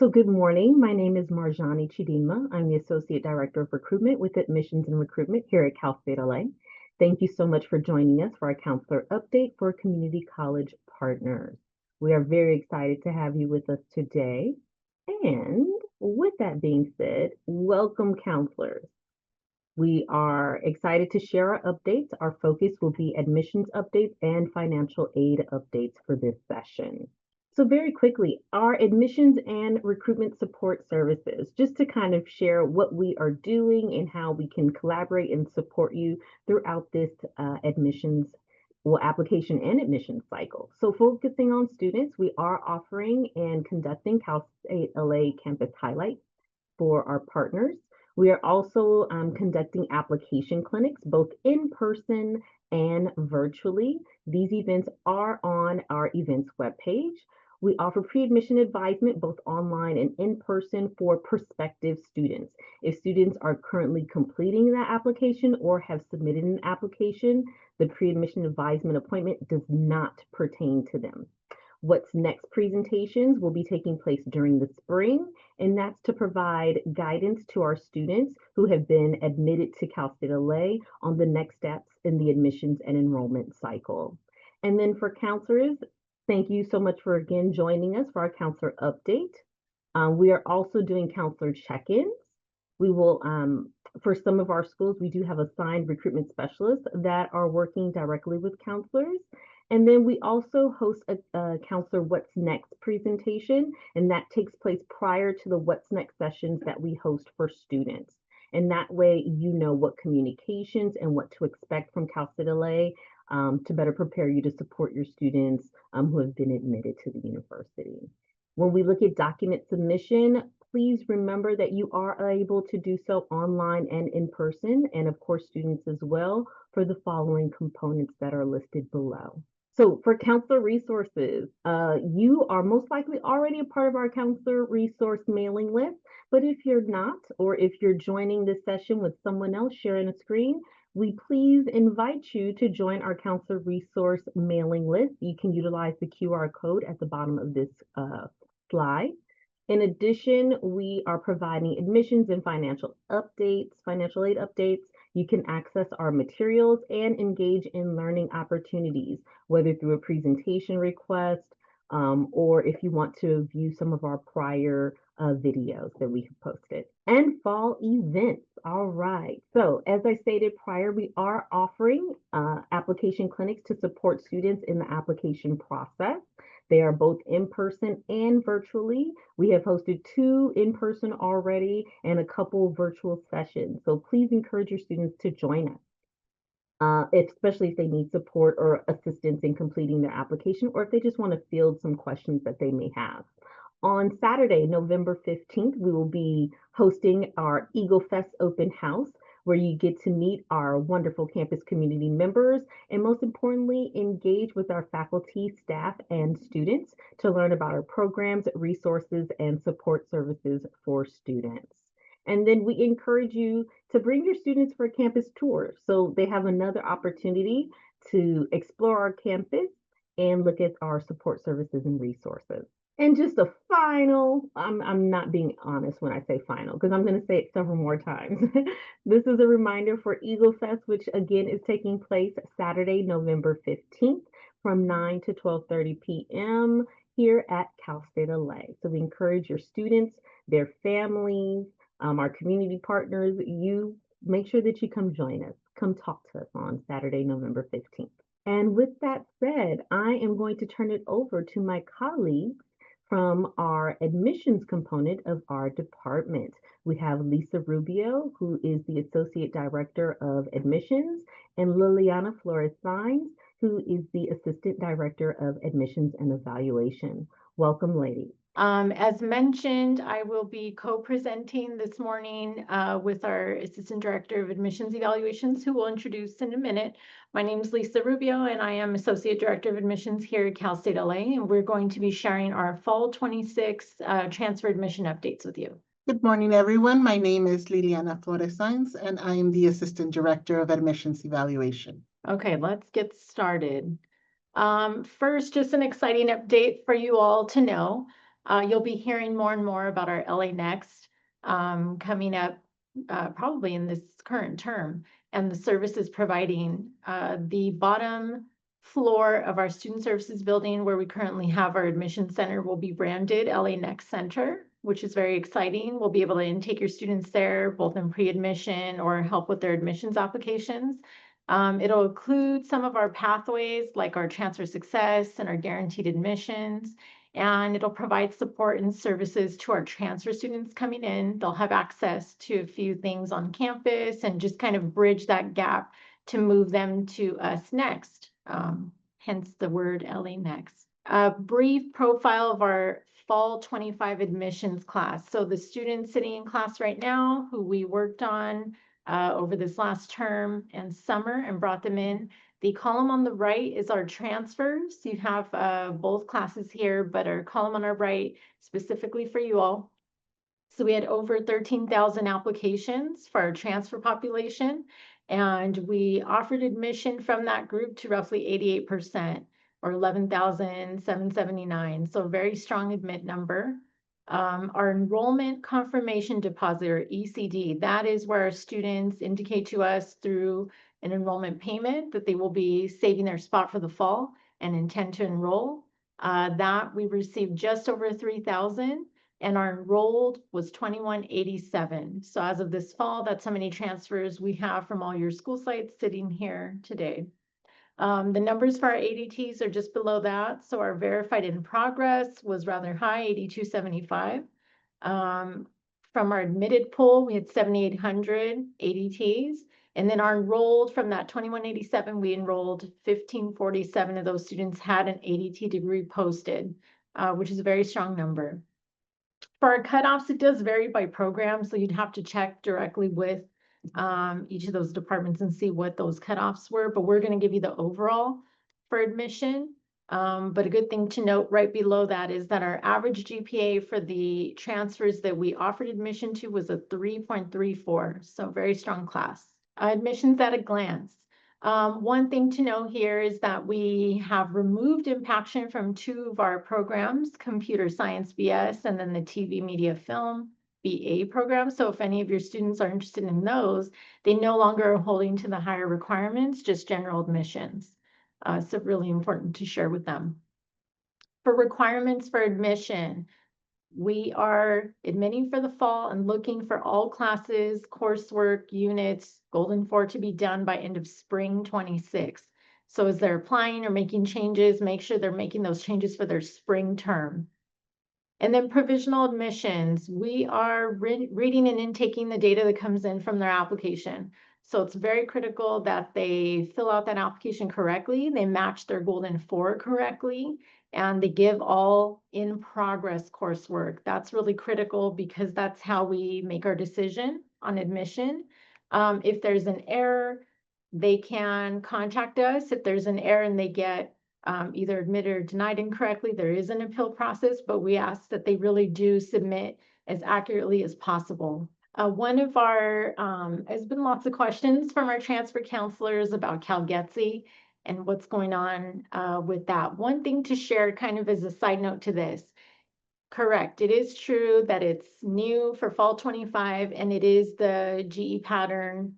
So good morning. My name is Marjani Chidinma. I'm the Associate Director of Recruitment with Admissions and Recruitment here at Cal State LA. Thank you so much for joining us for our counselor update for community college partners. We are very excited to have you with us today. And with that being said, welcome counselors. We are excited to share our updates. Our focus will be admissions updates and financial aid updates for this session. So very quickly, our admissions and recruitment support services, just to kind of share what we are doing and how we can collaborate and support you throughout this application and admissions cycle. So focusing on students, we are offering and conducting Cal State LA campus highlights for our partners. We are also conducting application clinics, both in person and virtually. These events are on our events webpage. We offer pre-admission advisement, both online and in person, for prospective students. If students are currently completing that application or have submitted an application, the pre-admission advisement appointment does not pertain to them. What's Next presentations will be taking place during the spring, and that's to provide guidance to our students who have been admitted to Cal State LA on the next steps in the admissions and enrollment cycle. And then for counselors, thank you so much for again joining us for our counselor update. We are also doing counselor check-ins. We will, for some of our schools, we do have assigned recruitment specialists that are working directly with counselors. And then we also host a counselor What's Next presentation, and that takes place prior to the What's Next sessions that we host for students. And that way, you know what communications and what to expect from Cal State LA to better prepare you to support your students who have been admitted to the university. When we look at document submission, please remember that you are able to do so online and in person, and of course, students as well, for the following components that are listed below. So for counselor resources, you are most likely already a part of our counselor resource mailing list, but if you're not, or if you're joining this session with someone else sharing a screen, we please invite you to join our counselor resource mailing list. You can utilize the QR code at the bottom of this slide. In addition, we are providing admissions and financial aid updates. You can access our materials and engage in learning opportunities, whether through a presentation request or if you want to view some of our prior videos that we have posted. And fall events. All right. So as I stated prior, we are offering application clinics to support students in the application process. They are both in person and virtually. We have hosted 2 in person already and a couple virtual sessions. So please encourage your students to join us, especially if they need support or assistance in completing their application, or if they just want to field some questions that they may have. On Saturday, November 15th, we will be hosting our Eagle Fest open house, where you get to meet our wonderful campus community members and most importantly, engage with our faculty, staff, and students to learn about our programs, resources, and support services for students. And then we encourage you to bring your students for a campus tour so they have another opportunity to explore our campus and look at our support services and resources. And just a final, I'm not being honest when I say final, because I'm going to say it several more times. This is a reminder for Eagle Fest, which again is taking place Saturday, November 15th from 9 to 12:30 p.m. here at Cal State LA. So we encourage your students, their families, our community partners, you make sure that you come join us. Come talk to us on Saturday, November 15th. And with that said, I am going to turn it over to my colleagues from our admissions component of our department. We have Lisa Rubio, who is the Associate Director of Admissions, and Liliana Flores-Saenz, who is the Assistant Director of Admissions and Evaluation. Welcome, ladies. As mentioned, I will be co-presenting this morning with our Assistant Director of Admissions Evaluations, who will introduce in a minute. My name is Lisa Rubio, and I am Associate Director of Admissions here at Cal State LA, and we're going to be sharing our Fall 26 transfer admission updates with you. Good morning, everyone. My name is Liliana Flores-Saenz, and I am the Assistant Director of Admissions Evaluation. Okay, let's get started. First, just an exciting update for you all to know. You'll be hearing more and more about our LA Next coming up probably in this current term, and the services providing. The bottom floor of our student services building, where we currently have our admission center, will be branded LA Next Center, which is very exciting. We'll be able to intake your students there, both in pre-admission or help with their admissions applications. It'll include some of our pathways like our transfer success and our guaranteed admissions, and it'll provide support and services to our transfer students coming in. They'll have access to a few things on campus and just kind of bridge that gap to move them to us next, hence the word LA Next. A brief profile of our fall 25 admissions class. So the students sitting in class right now who we worked on over this last term and summer and brought them in. The column on the right is our transfers. You have both classes here, but our column on our right specifically for you all. So we had over 13,000 applications for our transfer population, and we offered admission from that group to roughly 88%, or 11,779. So a very strong admit number. Our enrollment confirmation deposit, or ECD, that is where our students indicate to us through an enrollment payment that they will be saving their spot for the fall and intend to enroll. That we received just over 3,000, and our enrolled was 2187. So as of this fall, that's how many transfers we have from all your school sites sitting here today. The numbers for our ADTs are just below that. So our verified in progress was rather high, 8275. From our admitted pool, we had 7,800 ADTs. And then our enrolled, from that 2187, we enrolled 1,547 of those students had an ADT degree posted, which is a very strong number. For our cutoffs, it does vary by program, so you'd have to check directly with each of those departments and see what those cutoffs were, but we're going to give you the overall for admission. But a good thing to note right below that is that our average GPA for the transfers that we offered admission to was a 3.34, so very strong class. Admissions at a glance. One thing to know here is that we have removed impaction from two of our programs, Computer Science BS and then the TV Media Film BA program. So if any of your students are interested in those, they no longer are holding to the higher requirements, just general admissions. So really important to share with them. For requirements for admission, we are admitting for the fall and looking for all classes, coursework, units, Golden 4 to be done by end of spring 26. So as they're applying or making changes, make sure they're making those changes for their spring term. And then provisional admissions, we are reading and intaking the data that comes in from their application. So it's very critical that they fill out that application correctly, they match their Golden 4 correctly, and they give all in progress coursework. That's really critical because that's how we make our decision on admission. If there's an error, they can contact us. If there's an error and they get either admitted or denied incorrectly, there is an appeal process, but we ask that they really do submit as accurately as possible. One of our, has been lots of questions from our transfer counselors about CalGETC and what's going on with that. One thing to share kind of as a side note to this, correct, it is true that it's new for fall 25 and it is the GE pattern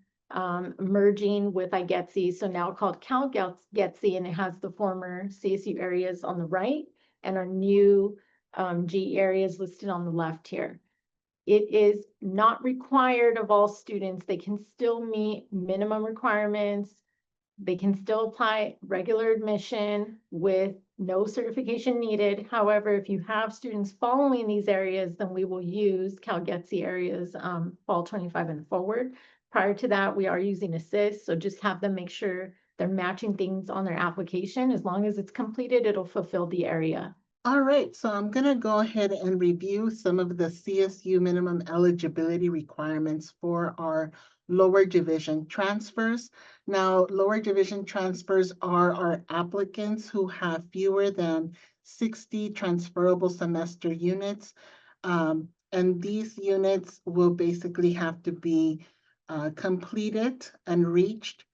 merging with IGETC, so now called CalGETC, and it has the former CSU areas on the right and our new GE areas listed on the left here. It is not required of all students. They can still meet minimum requirements. They can still apply regular admission with no certification needed. However, if you have students following these areas, then we will use CalGETC areas fall 25 and forward. Prior to that, we are using Assist, so just have them make sure they're matching things on their application. As long as it's completed, it'll fulfill the area. All right, so I'm going to go ahead and review some of the CSU minimum eligibility requirements for our lower division transfers. Now, lower division transfers are our applicants who have fewer than 60 transferable semester units. And these units will basically have to be completed and reached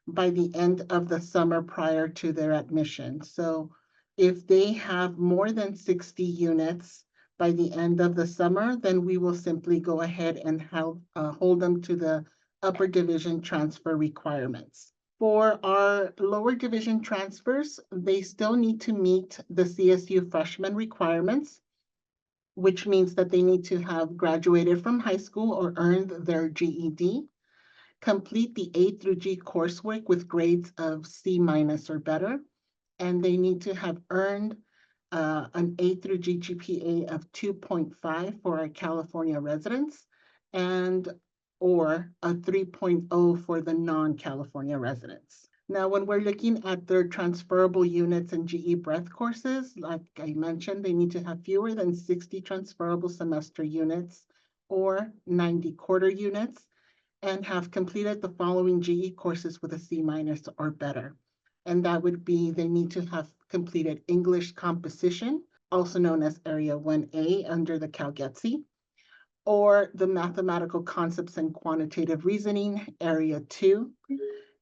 by the end of the summer prior to their admission. So if they have more than 60 units by the end of the summer, then we will simply go ahead and hold them to the upper division transfer requirements. For our lower division transfers, they still need to meet the CSU freshman requirements, which means that they need to have graduated from high school or earned their GED, complete the A through G coursework with grades of C- or better, and they need to have earned an A through G GPA of 2.5 for our California residents, and or a 3.0 for the non-California residents. Now, when we're looking at their transferable units and GE breadth courses, like I mentioned, they need to have fewer than 60 transferable semester units or 90 quarter units, and have completed the following GE courses with a C- or better. And that would be, they need to have completed English composition, also known as Area 1A under the CalGETC, or the Mathematical Concepts and Quantitative Reasoning, Area 2.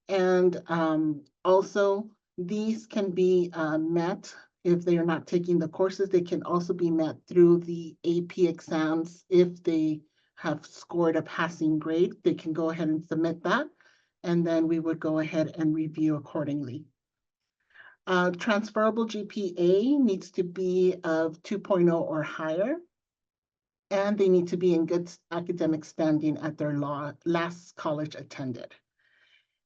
And also, these can be met if they are not taking the courses. They can also be met through the AP exams. If they have scored a passing grade, they can go ahead and submit that, and then we would go ahead and review accordingly. Transferable GPA needs to be of 2.0 or higher, and they need to be in good academic standing at their last college attended.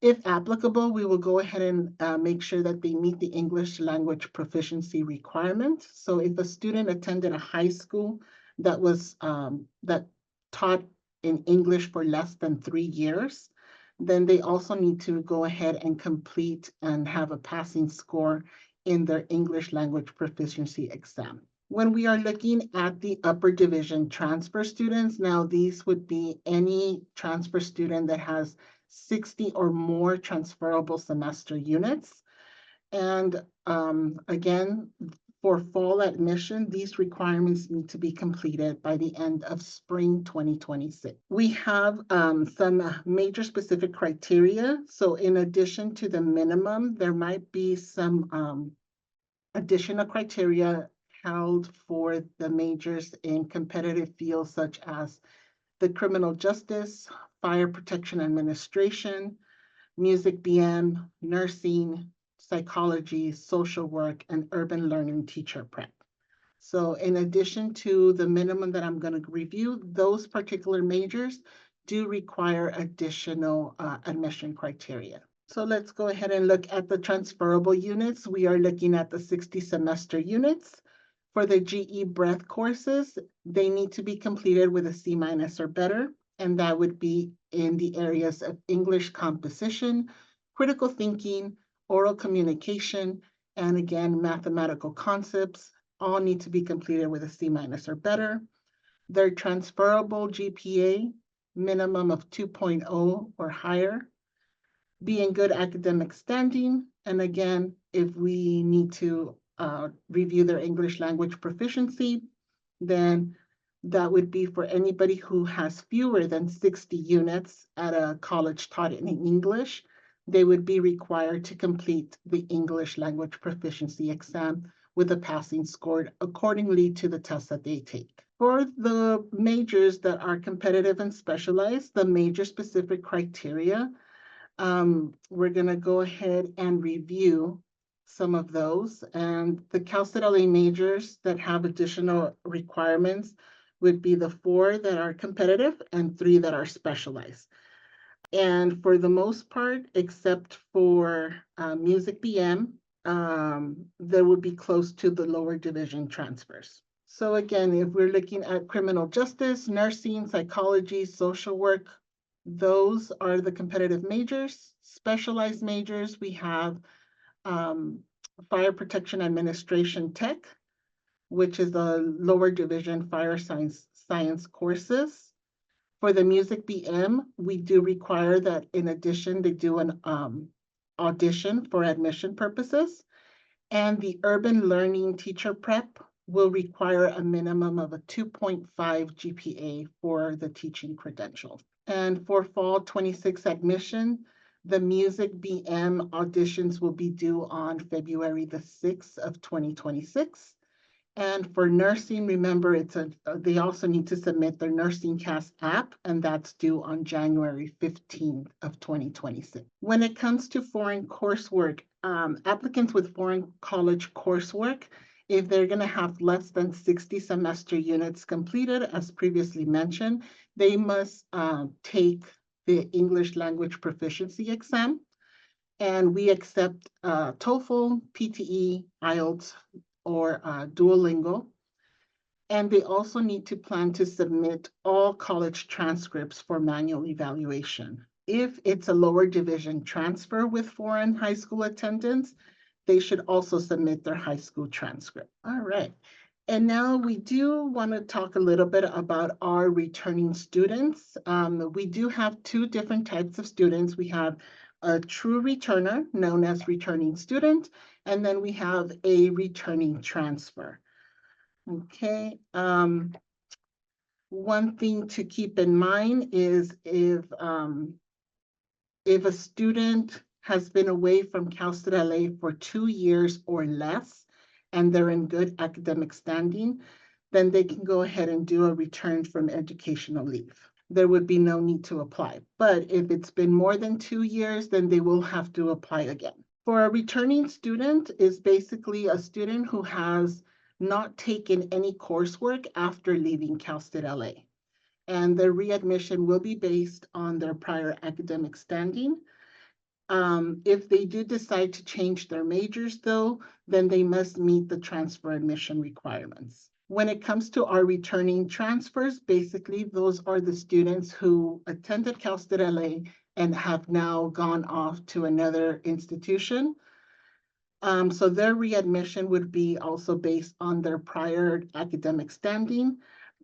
If applicable, we will go ahead and make sure that they meet the English language proficiency requirement. So if a student attended a high school that was that taught in English for less than 3 years, then they also need to go ahead and complete and have a passing score in their English language proficiency exam. When we are looking at the upper division transfer students, now these would be any transfer student that has 60 or more transferable semester units. And again, for fall admission, these requirements need to be completed by the end of spring 2026. We have some major specific criteria. So in addition to the minimum, there might be some additional criteria held for the majors in competitive fields such as the criminal justice, fire protection administration, music BM, nursing, psychology, social work, and urban learning teacher prep. So in addition to the minimum that I'm going to review, those particular majors do require additional admission criteria. So let's go ahead and look at the transferable units. We are looking at the 60 semester units. For the GE breadth courses, they need to be completed with a C- or better, and that would be in the areas of English composition, critical thinking, oral communication, and again, mathematical concepts, all need to be completed with a C- or better. Their transferable GPA, minimum of 2.0 or higher, be in good academic standing, and again, if we need to review their English language proficiency, then that would be for anybody who has fewer than 60 units at a college taught in English. They would be required to complete the English language proficiency exam with a passing score accordingly to the test that they take. For the majors that are competitive and specialized, the major specific criteria, we're going to go ahead and review some of those. And the Cal State LA majors that have additional requirements would be the 4 that are competitive and 3 that are specialized. And for the most part, except for music BM, there would be close to the lower division transfers. So again, if we're looking at criminal justice, nursing, psychology, social work, those are the competitive majors. Specialized majors, we have Fire Protection Administration Tech, which is the lower division fire science courses. For the music BM, we do require that in addition, they do an audition for admission purposes. And the urban learning teacher prep will require a minimum of a 2.5 GPA for the teaching credential. And for fall 26 admission, the music BM auditions will be due on February the 6th of 2026. And for nursing, remember, they also need to submit their Nursing Cast app, and that's due on January 15th of 2026. When it comes to foreign coursework, applicants with foreign college coursework, if they're going to have less than 60 semester units completed, as previously mentioned, they must take the English language proficiency exam. And we accept TOEFL, PTE, IELTS, or Duolingo. And they also need to plan to submit all college transcripts for manual evaluation. If it's a lower division transfer with foreign high school attendance, they should also submit their high school transcript. All right. And now we do want to talk a little bit about our returning students. We do have two different types of students. We have a true returner, known as returning student, and then we have a returning transfer. Okay. One thing to keep in mind is if a student has been away from Cal State LA for 2 years or less, and they're in good academic standing, then they can go ahead and do a return from educational leave. There would be no need to apply. But if it's been more than 2 years, then they will have to apply again. For a returning student is basically a student who has not taken any coursework after leaving Cal State LA. And their readmission will be based on their prior academic standing. If they do decide to change their majors, though, then they must meet the transfer admission requirements. When it comes to our returning transfers, basically, those are the students who attended Cal State LA and have now gone off to another institution. So their readmission would be also based on their prior academic standing,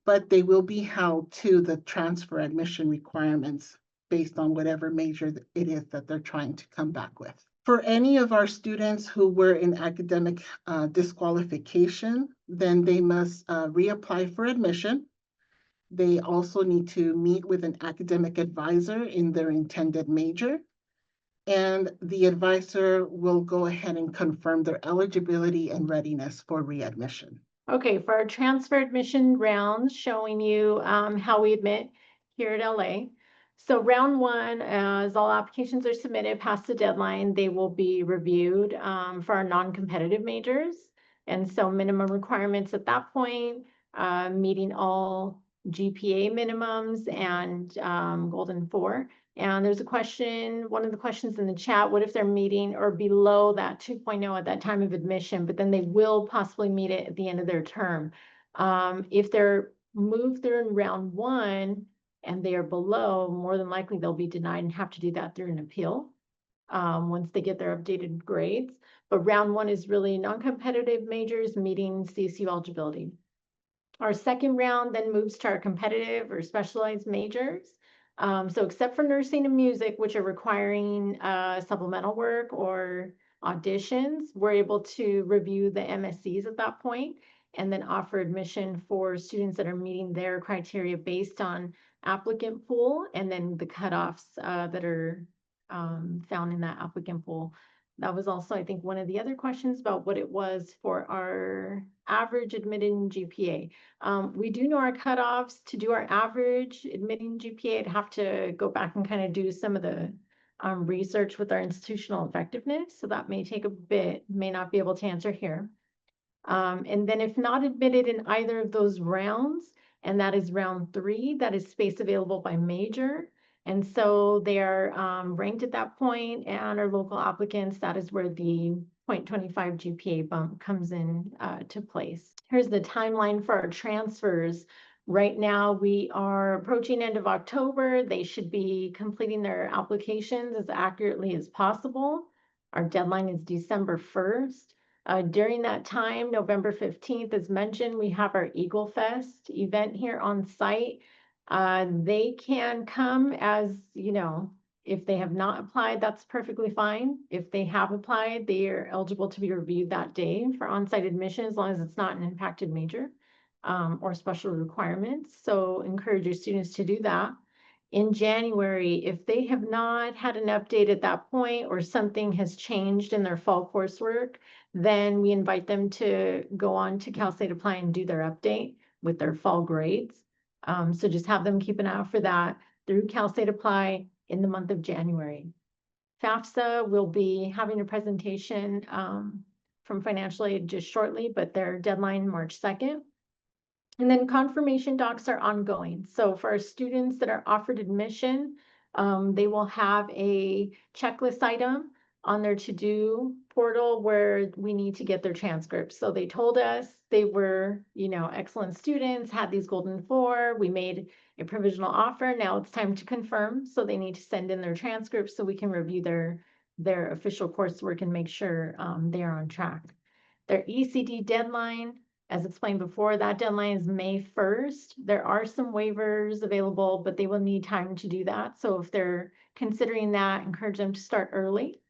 but they will be held to the transfer admission requirements based on whatever major it is that they're trying to come back with. For any of our students who were in academic disqualification, then they must reapply for admission. They also need to meet with an academic advisor in their intended major, and the advisor will go ahead and confirm their eligibility and readiness for readmission. Okay, for our transfer admission rounds, showing you how we admit here at LA. So round one, as all applications are submitted past the deadline, they will be reviewed for our non-competitive majors. And so minimum requirements at that point, meeting all GPA minimums and Golden 4. And there's a question, one of the questions in the chat, what if they're meeting or below that 2.0 at that time of admission, but then they will possibly meet it at the end of their term. If they're moved through in round one and they are below, more than likely they'll be denied and have to do that through an appeal once they get their updated grades. But round one is really non-competitive majors meeting CSU eligibility. Our second round then moves to our competitive or specialized majors. So except for nursing and music, which are requiring supplemental work or auditions, we're able to review the MSCs at that point and then offer admission for students that are meeting their criteria based on applicant pool and then the cutoffs that are found in that applicant pool. That was also, I think, one of the other questions about what it was for our average admitted GPA. We do know our cutoffs. To do our average admitting GPA, I'd have to go back and kind of do some of the research with our institutional effectiveness. So that may take a bit, may not be able to answer here. And then if not admitted in either of those rounds, and that is round 3, that is space available by major. And so they are ranked at that point, and our local applicants, that is where the 0.25 GPA bump comes in to place. Here's the timeline for our transfers. Right now, we are approaching end of October. They should be completing their applications as accurately as possible. Our deadline is December 1st. During that time, November 15th, as mentioned, we have our Eagle Fest event here on site. They can come as, you know, if they have not applied, that's perfectly fine. If they have applied, they are eligible to be reviewed that day for on-site admission, as long as it's not an impacted major or special requirements. So encourage your students to do that. in January, if they have not had an update at that point or something has changed in their fall coursework, then we invite them to go on to Cal State Apply and do their update with their fall grades. So just have them keep an eye out for that through Cal State Apply in the month of January. FAFSA will be having a presentation from financial aid just shortly, but their deadline March 2nd. And then confirmation docs are ongoing. So for our students that are offered admission, they will have a checklist item on their to-do portal where we need to get their transcripts. So they told us they were, excellent students, had these golden 4. We made a provisional offer. Now it's time to confirm. So they need to send in their transcripts so we can review their official coursework and make sure they are on track. Their ECD deadline, as explained before, that deadline is May 1st. There are some waivers available, but they will need time to do that. So if they're considering that, encourage them to start early.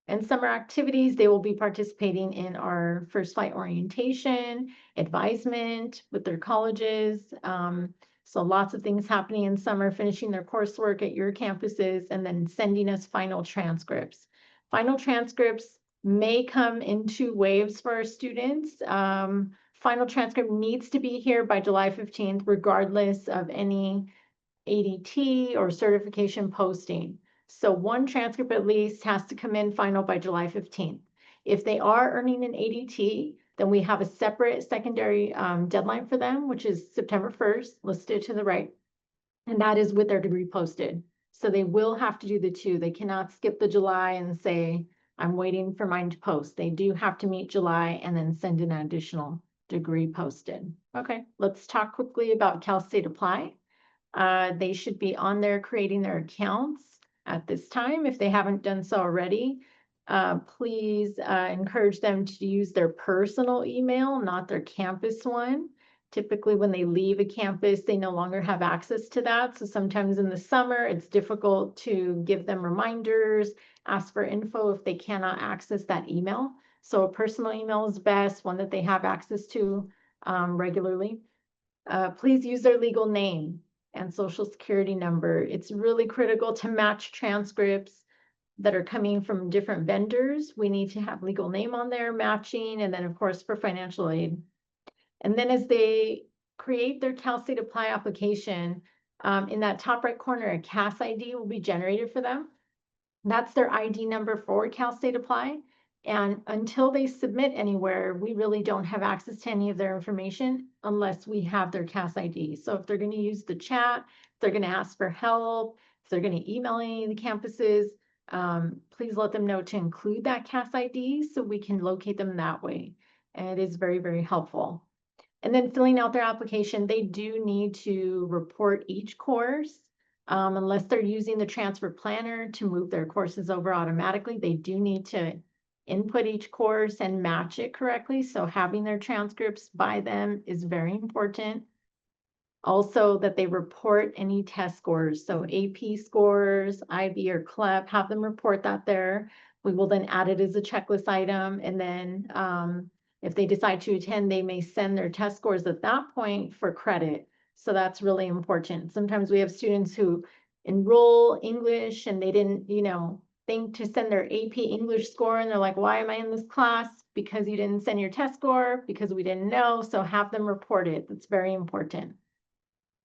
And summer activities, they will be participating in our first flight orientation, advisement with their colleges. So lots of things happening in summer, finishing their coursework at your campuses, and then sending us final transcripts. Final transcripts may come in 2 waves for our students. Final transcript needs to be here by July 15th, regardless of any ADT or certification posting. So 1 transcript at least has to come in final by July 15th. If they are earning an ADT, then we have a separate secondary deadline for them, which is September 1st, listed to the right. And that is with their degree posted. So they will have to do the 2. They cannot skip the July and say, I'm waiting for mine to post. They do have to meet July and then send an additional degree posted. Okay, let's talk quickly about Cal State Apply. They should be on there creating their accounts at this time. If they haven't done so already, please encourage them to use their personal email, not their campus one. Typically, when they leave a campus, they no longer have access to that. So sometimes in the summer, it's difficult to give them reminders, ask for info if they cannot access that email. So a personal email is best, one that they have access to regularly. Please use their legal name and social security number. It's really critical to match transcripts that are coming from different vendors. We need to have legal name on there matching, and then of course for financial aid. And then as they create their Cal State Apply application, in that top right corner, a CAS ID will be generated for them. That's their ID number for Cal State Apply. And until they submit anywhere, we really don't have access to any of their information unless we have their CAS ID. So if they're going to use the chat, if they're going to ask for help, if they're going to email any of the campuses, please let them know to include that CAS ID so we can locate them that way. And it is very, very helpful. And then filling out their application, they do need to report each course. Unless they're using the transfer planner to move their courses over automatically, they do need to input each course and match it correctly. So having their transcripts by them is very important. Also that they report any test scores. So AP scores, IB or CLEP, have them report that there. We will then add it as a checklist item. And then if they decide to attend, they may send their test scores at that point for credit. So that's really important. Sometimes we have students who enroll English and they didn't, think to send their AP English score, and they're like, why am I in this class? Because you didn't send your test score, because we didn't know. So have them report it. That's very important.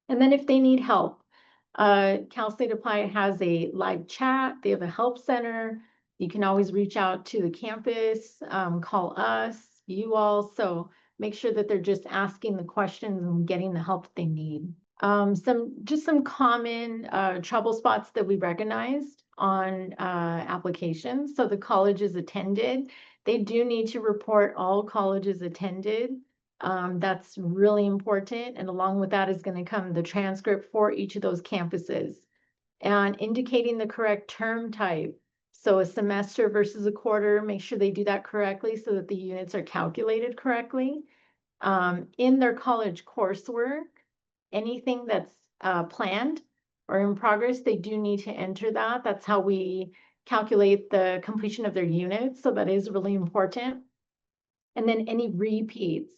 And then if they need help, Cal State Apply has a live chat. They have a help center. You can always reach out to the campus, call us, you all. So make sure that they're just asking the questions and getting the help that they need. Some common trouble spots that we recognized on applications. So the colleges attended, they do need to report all colleges attended. That's really important. And along with that is going to come the transcript for each of those campuses and indicating the correct term type. So a semester versus a quarter, make sure they do that correctly so that the units are calculated correctly. In their college coursework, anything that's planned or in progress, they do need to enter that. That's how we calculate the completion of their units. So that is really important. And then any repeats.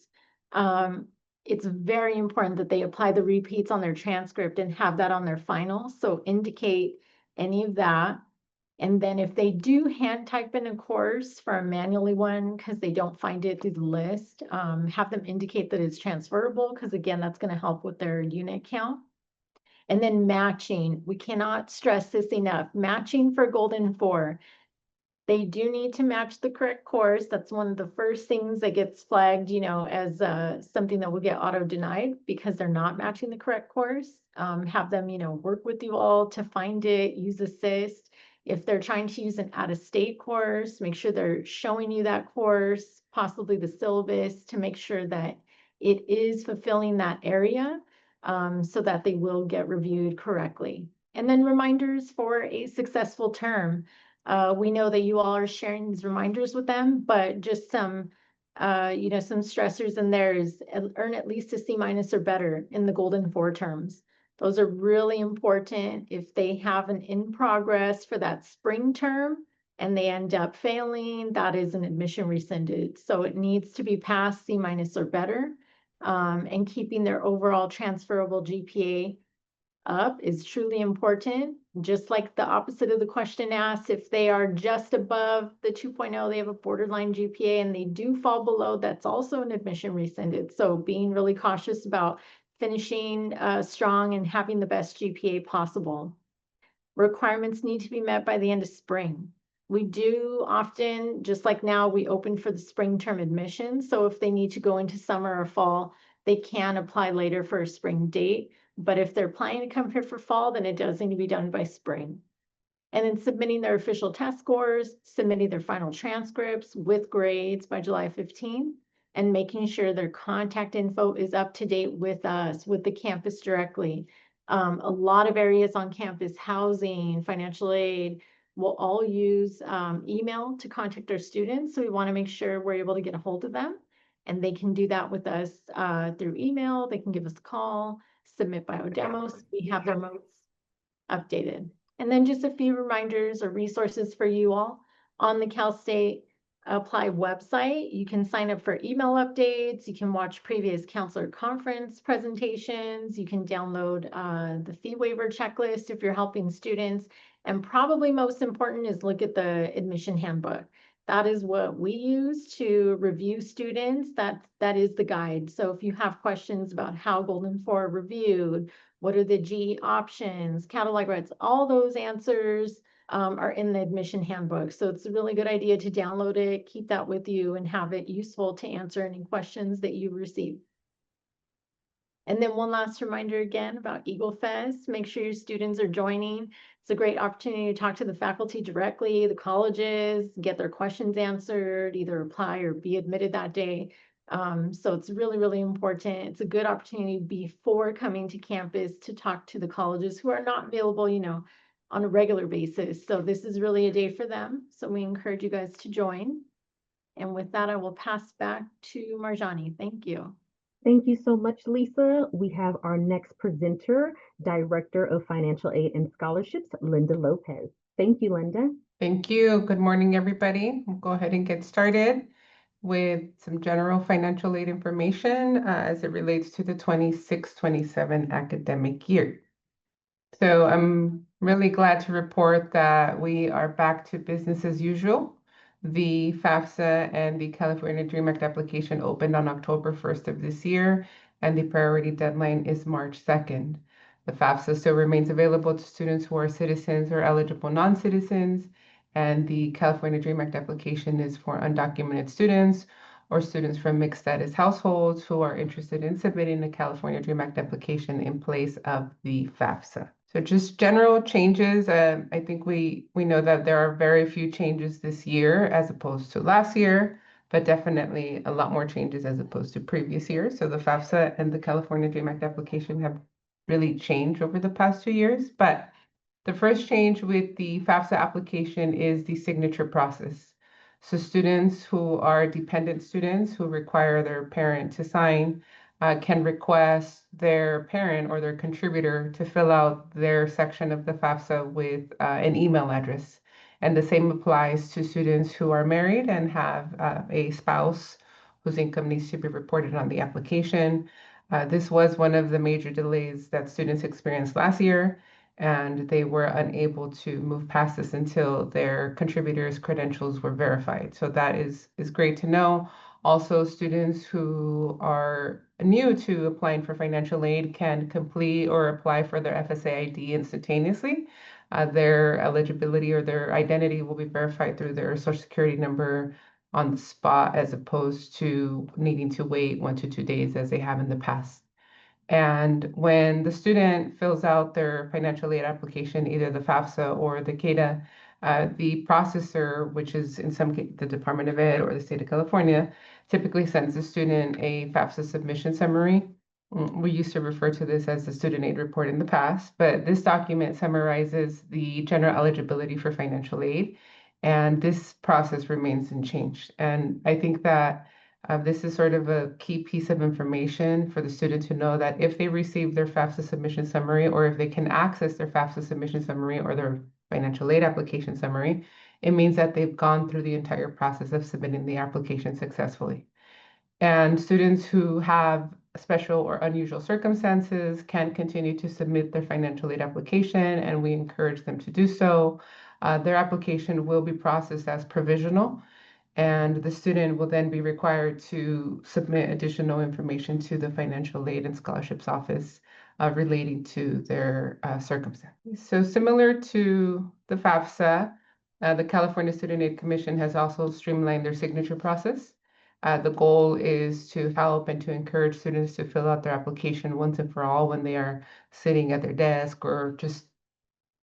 it's very important that they apply the repeats on their transcript and have that on their final. So indicate any of that. And then if they do hand type in a course for a manually one, because they don't find it through the list, have them indicate that it's transferable, because again, that's going to help with their unit count. And then matching, we cannot stress this enough. Matching for Golden 4. They do need to match the correct course. That's one of the first things that gets flagged, as something that will get auto denied because they're not matching the correct course. Have them, work with you all to find it, use assist. If they're trying to use an out-of-state course, make sure they're showing you that course, possibly the syllabus, to make sure that it is fulfilling that area, so that they will get reviewed correctly. And then reminders for a successful term. We know that you all are sharing these reminders with them, but just some stressors in there is earn at least a C- or better in the Golden 4 terms. Those are really important. If they have an in progress for that spring term and they end up failing, that is an admission rescinded. So it needs to be passed C- or better, and keeping their overall transferable GPA up is truly important. Just like the opposite of the question asks, if they are just above the 2.0, they have a borderline GPA, and they do fall below, that's also an admission rescinded. So being really cautious about finishing strong and having the best GPA possible. Requirements need to be met by the end of spring. We do often, just like now, we open for the spring term admission. So if they need to go into summer or fall, they can apply later for a spring date. But if they're planning to come here for fall, then it does need to be done by spring. And then submitting their official test scores, submitting their final transcripts with grades by July 15, and making sure their contact info is up to date with us, with the campus directly. A lot of areas on campus, housing, financial aid, will all use email to contact our students. So we want to make sure we're able to get a hold of them. And they can do that with us through email. They can give us a call, submit bio demos. We have their notes updated. And then just a few reminders or resources for you all on the Cal State Apply website. You can sign up for email updates. You can watch previous counselor conference presentations. You can download the fee waiver checklist if you're helping students. And probably most important is look at the admission handbook. That is what we use to review students. That is the guide. So if you have questions about how Golden 4 reviewed, what are the G options, catalog rights, all those answers are in the admission handbook. So it's a really good idea to download it, keep that with you, and have it useful to answer any questions that you receive. And then one last reminder again about Eagle Fest. Make sure your students are joining. It's a great opportunity to talk to the faculty directly, the colleges, get their questions answered, either apply or be admitted that day. So it's really, really important. It's a good opportunity before coming to campus to talk to the colleges who are not available, on a regular basis. So this is really a day for them. So we encourage you guys to join. And with that, I will pass back to Marjani. Thank you. Thank you so much, Lisa. We have our next presenter, Director of Financial Aid and Scholarships, Linda Lopez. Thank you, Linda. Thank you. Good morning, everybody. We'll go ahead and get started with some general financial aid information as it relates to the 26-27 academic year. So I'm really glad to report that we are back to business as usual. The FAFSA and the California Dream Act application opened on October 1st of this year, and the priority deadline is March 2nd. The FAFSA still remains available to students who are citizens or eligible non-citizens, and the California Dream Act application is for undocumented students or students from mixed status households who are interested in submitting the California Dream Act application in place of the FAFSA. So just general changes. I think we know that there are very few changes this year as opposed to last year, but definitely a lot more changes as opposed to previous years. So the FAFSA and the California Dream Act application have really changed over the past 2 years. But the first change with the FAFSA application is the signature process. So students who are dependent students who require their parent to sign can request their parent or their contributor to fill out their section of the FAFSA with an email address. And the same applies to students who are married and have a spouse whose income needs to be reported on the application. This was one of the major delays that students experienced last year, and they were unable to move past this until their contributors' credentials were verified. So that is great to know. Also, students who are new to applying for financial aid can complete or apply for their FSA ID instantaneously. Their eligibility or their identity will be verified through their social security number on the spot as opposed to needing to wait 1 to 2 days as they have in the past. And when the student fills out their financial aid application, either the FAFSA or the CADA, the processor, which is in some case the Department of Ed or the state of California, typically sends the student a FAFSA submission summary. We used to refer to this as the student aid report in the past, but this document summarizes the general eligibility for financial aid, and this process remains unchanged. And I think that this is sort of a key piece of information for the student to know that if they receive their FAFSA submission summary, or if they can access their FAFSA submission summary or their financial aid application summary, it means that they've gone through the entire process of submitting the application successfully. And students who have special or unusual circumstances can continue to submit their financial aid application, and we encourage them to do so. Their application will be processed as provisional, and the student will then be required to submit additional information to the Financial Aid and Scholarships Office relating to their circumstances. So similar to the FAFSA, the California Student Aid Commission has also streamlined their signature process. The goal is to help and to encourage students to fill out their application once and for all when they are sitting at their desk or just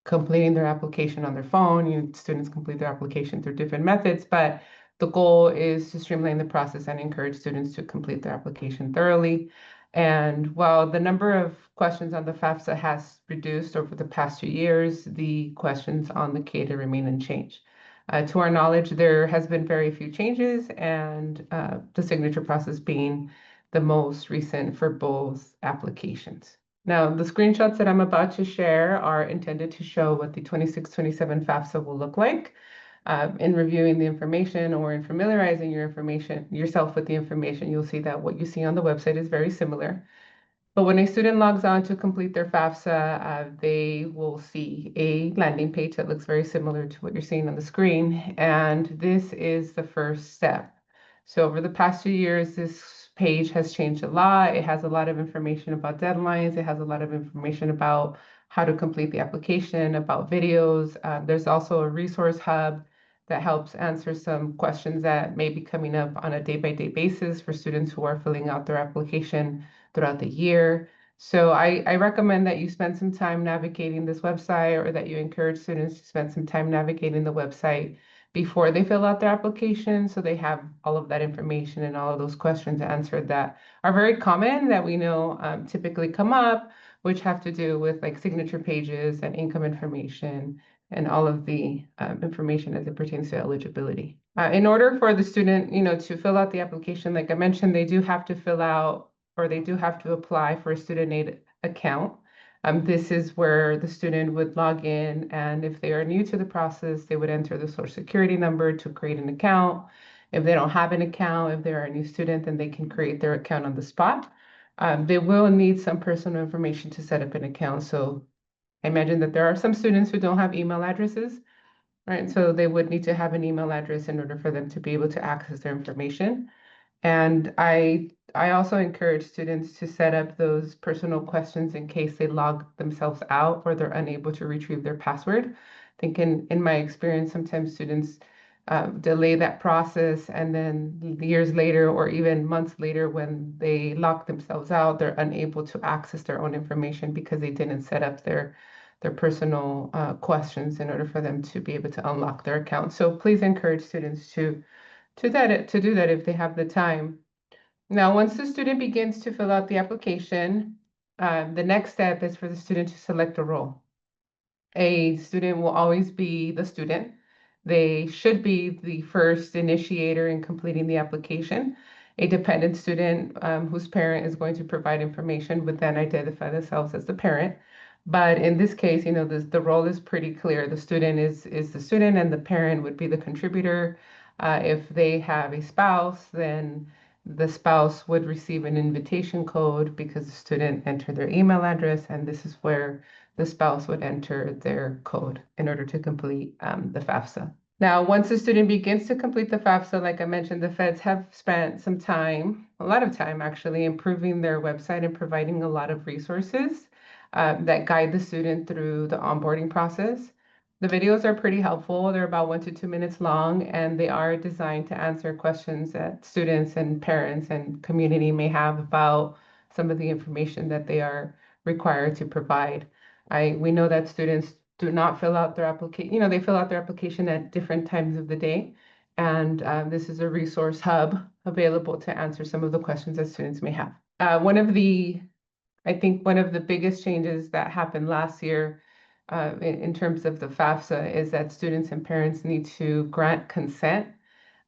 completing their application on their phone. Students complete their application through different methods, but the goal is to streamline the process and encourage students to complete their application thoroughly. And while the number of questions on the FAFSA has reduced over the past 2 years, the questions on the CADA remain unchanged. To our knowledge, there has been very few changes, and the signature process being the most recent for both applications. Now, the screenshots that I'm about to share are intended to show what the 26-27 FAFSA will look like. In reviewing the information or in familiarizing yourself with the information, you'll see that what you see on the website is very similar. But when a student logs on to complete their FAFSA, they will see a landing page that looks very similar to what you're seeing on the screen. And this is the first step. So over the past 2 years, this page has changed a lot. It has a lot of information about deadlines. It has a lot of information about how to complete the application, about videos. There's also a resource hub that helps answer some questions that may be coming up on a day-by-day basis for students who are filling out their application throughout the year. So I recommend that you spend some time navigating this website, or that you encourage students to spend some time navigating the website before they fill out their application, so they have all of that information and all of those questions answered that are very common, that we know typically come up, which have to do with like signature pages and income information and all of the information as it pertains to eligibility. In order for the student, to fill out the application, like I mentioned, they do have to fill out, or they do have to apply for a student aid account. This is where the student would log in, and if they are new to the process, they would enter the social security number to create an account. If they don't have an account, if they're a new student, then they can create their account on the spot. They will need some personal information to set up an account. So I imagine that there are some students who don't have email addresses, right? So they would need to have an email address in order for them to be able to access their information. And I also encourage students to set up those personal questions in case they log themselves out or they're unable to retrieve their password. I think in my experience, sometimes students delay that process, and then years later or even months later, when they lock themselves out, they're unable to access their own information because they didn't set up their personal questions in order for them to be able to unlock their account. So please encourage students to do that if they have the time. Now, once the student begins to fill out the application, the next step is for the student to select a role. A student will always be the student. They should be the first initiator in completing the application. A dependent student whose parent is going to provide information would then identify themselves as the parent. But in this case, the role is pretty clear. The student is the student, and the parent would be the contributor. If they have a spouse, then the spouse would receive an invitation code because the student entered their email address, and this is where the spouse would enter their code in order to complete the FAFSA. Now, once the student begins to complete the FAFSA, like I mentioned, the feds have spent some time, a lot of time actually, improving their website and providing a lot of resources that guide the student through the onboarding process. The videos are pretty helpful. They're about 1 to 2 minutes long, and they are designed to answer questions that students and parents and community may have about some of the information that they are required to provide. We know that students do not fill out their application, they fill out their application at different times of the day. And this is a resource hub available to answer some of the questions that students may have. I think one of the biggest changes that happened last year in terms of the FAFSA is that students and parents need to grant consent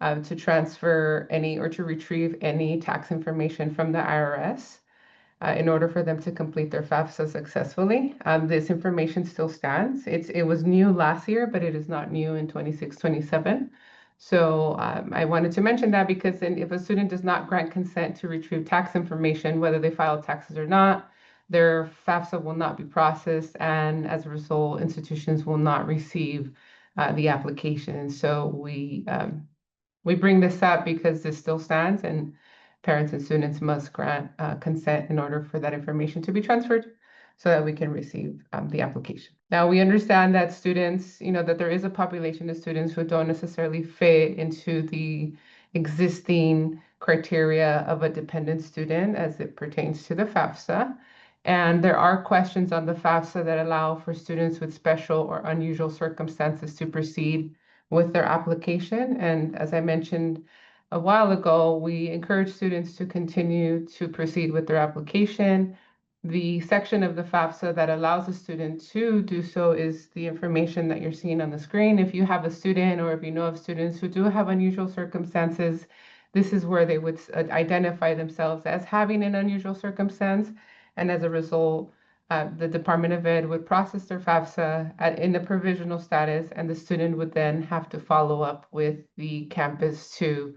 to transfer any or to retrieve any tax information from the IRS in order for them to complete their FAFSA successfully. This information still stands. It was new last year, but it is not new in 26-27. So I wanted to mention that because then if a student does not grant consent to retrieve tax information, whether they file taxes or not, their FAFSA will not be processed, and as a result, institutions will not receive the application. So we bring this up because this still stands, and parents and students must grant consent in order for that information to be transferred so that we can receive the application. Now, we understand that students, that there is a population of students who don't necessarily fit into the existing criteria of a dependent student as it pertains to the FAFSA. And there are questions on the FAFSA that allow for students with special or unusual circumstances to proceed with their application. And as I mentioned a while ago, we encourage students to continue to proceed with their application. The section of the FAFSA that allows a student to do so is the information that you're seeing on the screen. If you have a student or if you know of students who do have unusual circumstances, this is where they would identify themselves as having an unusual circumstance. And as a result, the Department of Ed would process their FAFSA in the provisional status, and the student would then have to follow up with the campus to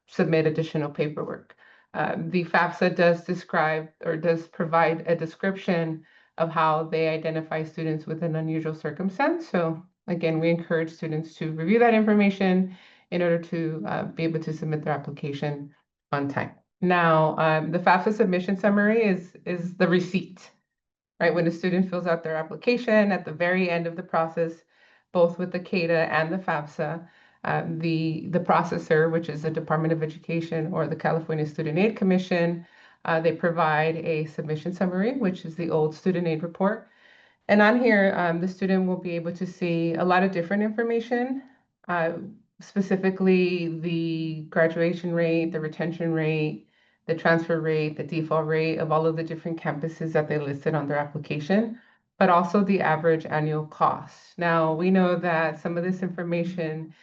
submit additional paperwork. The FAFSA does describe or does provide a description of how they identify students with an unusual circumstance. So again, we encourage students to review that information in order to be able to submit their application on time. Now, the FAFSA submission summary is the receipt, right? When a student fills out their application at the very end of the process, both with the CADA and the FAFSA, the processor, which is the Department of Education or the California Student Aid Commission, they provide a submission summary, which is the old student aid report. And on here, the student will be able to see a lot of different information, specifically the graduation rate, the retention rate, the transfer rate, the default rate of all of the different campuses that they listed on their application, but also the average annual cost. Now, we know that some of this information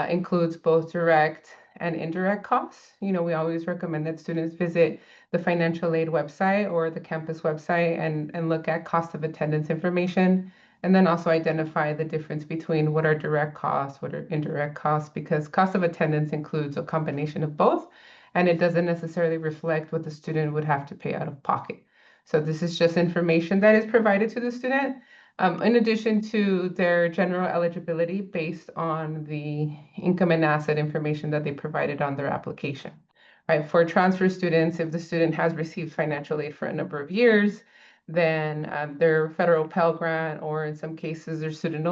includes both direct and indirect costs. We always recommend that students visit the financial aid website or the campus website and look at cost of attendance information, and then also identify the difference between what are direct costs, what are indirect costs, because cost of attendance includes a combination of both, and it doesn't necessarily reflect what the student would have to pay out of pocket. So this is just information that is provided to the student, in addition to their general eligibility based on the income and asset information that they provided on their application. Right, for transfer students, if the student has received financial aid for a number of years, then their federal Pell Grant, or in some cases, their student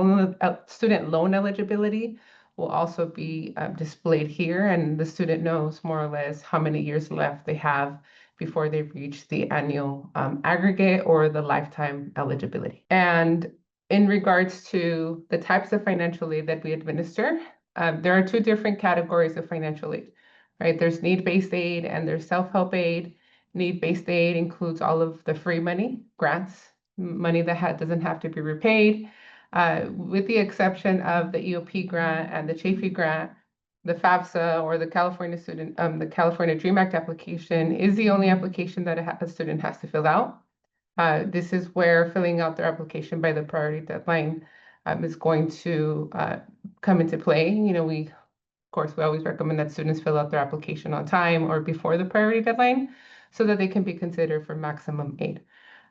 loan eligibility will also be displayed here, and the student knows more or less how many years left they have before they reach the annual aggregate or the lifetime eligibility. And in regards to the types of financial aid that we administer, there are two different categories of financial aid. Right, there's need-based aid and there's self-help aid. Need-based aid includes all of the free money, grants, money that doesn't have to be repaid, with the exception of the EOP grant and the Chafee grant. The FAFSA or the the California Dream Act application is the only application that a student has to fill out. This is where filling out their application by the priority deadline is going to come into play. We Of course, we always recommend that students fill out their application on time or before the priority deadline so that they can be considered for maximum aid.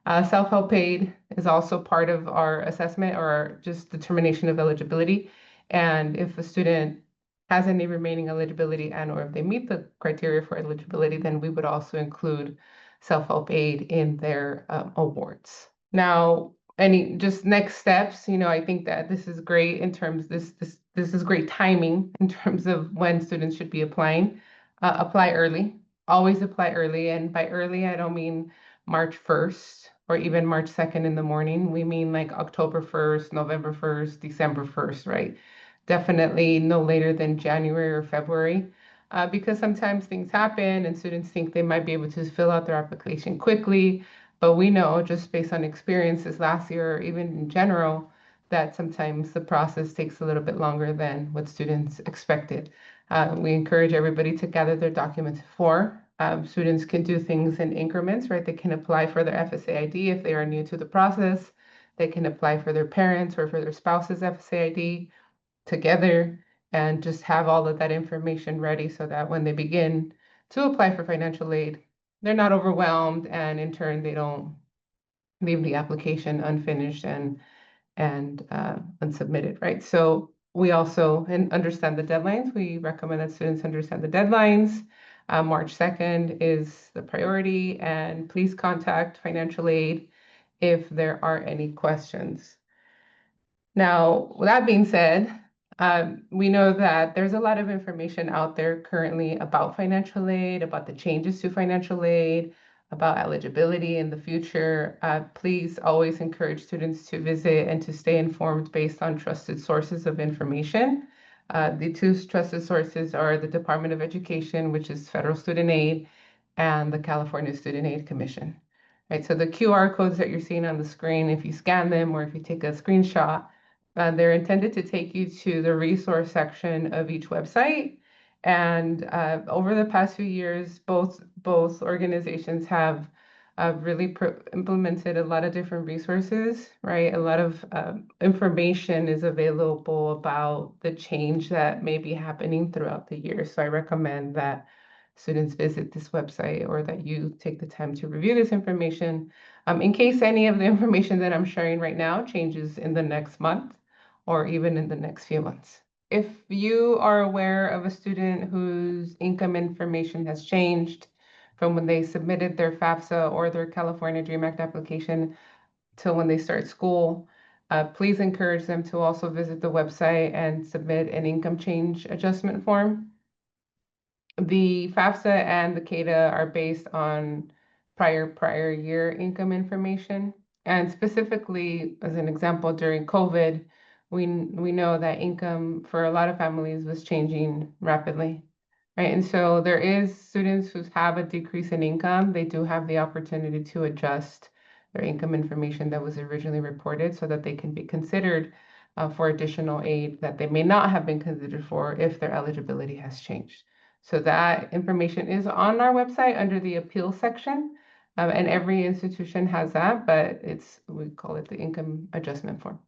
Self-help aid is also part of our assessment or just determination of eligibility. And if a student has any remaining eligibility and or if they meet the criteria for eligibility, then we would also include self-help aid in their awards. Now, any just next steps, I think that this is great in terms this is great timing in terms of when students should be applying. Apply early, always apply early, and by early I don't mean March 1st or even March 2nd in the morning. We mean like October 1st, November 1st, December 1st, right? Definitely no later than January or February, because sometimes things happen and students think they might be able to fill out their application quickly. But we know just based on experiences last year, or even in general, that sometimes the process takes a little bit longer than what students expected. We encourage everybody to gather their documents before. Students can do things in increments, right? They can apply for their FSA ID if they are new to the process. They can apply for their parents or for their spouse's FSA ID together and just have all of that information ready so that when they begin to apply for financial aid, they're not overwhelmed and in turn they don't leave the application unfinished and unsubmitted, right? So we also understand the deadlines. We recommend that students understand the deadlines. March 2nd is the priority, and please contact financial aid if there are any questions. Now, with that being said, we know that there's a lot of information out there currently about financial aid, about the changes to financial aid, about eligibility in the future. Please always encourage students to visit and to stay informed based on trusted sources of information. The two trusted sources are the Department of Education, which is Federal Student Aid, and the California Student Aid Commission. Right, so the QR codes that you're seeing on the screen, if you scan them or if you take a screenshot, they're intended to take you to the resource section of each website. And over the past few years, both organizations have really implemented a lot of different resources, right? A lot of information is available about the change that may be happening throughout the year. So I recommend that students visit this website or that you take the time to review this information in case any of the information that I'm sharing right now changes in the next month or even in the next few months. If you are aware of a student whose income information has changed from when they submitted their FAFSA or their California DREAM Act application till when they start school, please encourage them to also visit the website and submit an income change adjustment form. The FAFSA and the CADA are based on prior year income information. And specifically, as an example, during COVID, we know that income for a lot of families was changing rapidly, right? And so there is students who have a decrease in income, they do have the opportunity to adjust their income information that was originally reported so that they can be considered for additional aid that they may not have been considered for if their eligibility has changed. So that information is on our website under the appeal section, and every institution has that, but we call it the income adjustment form.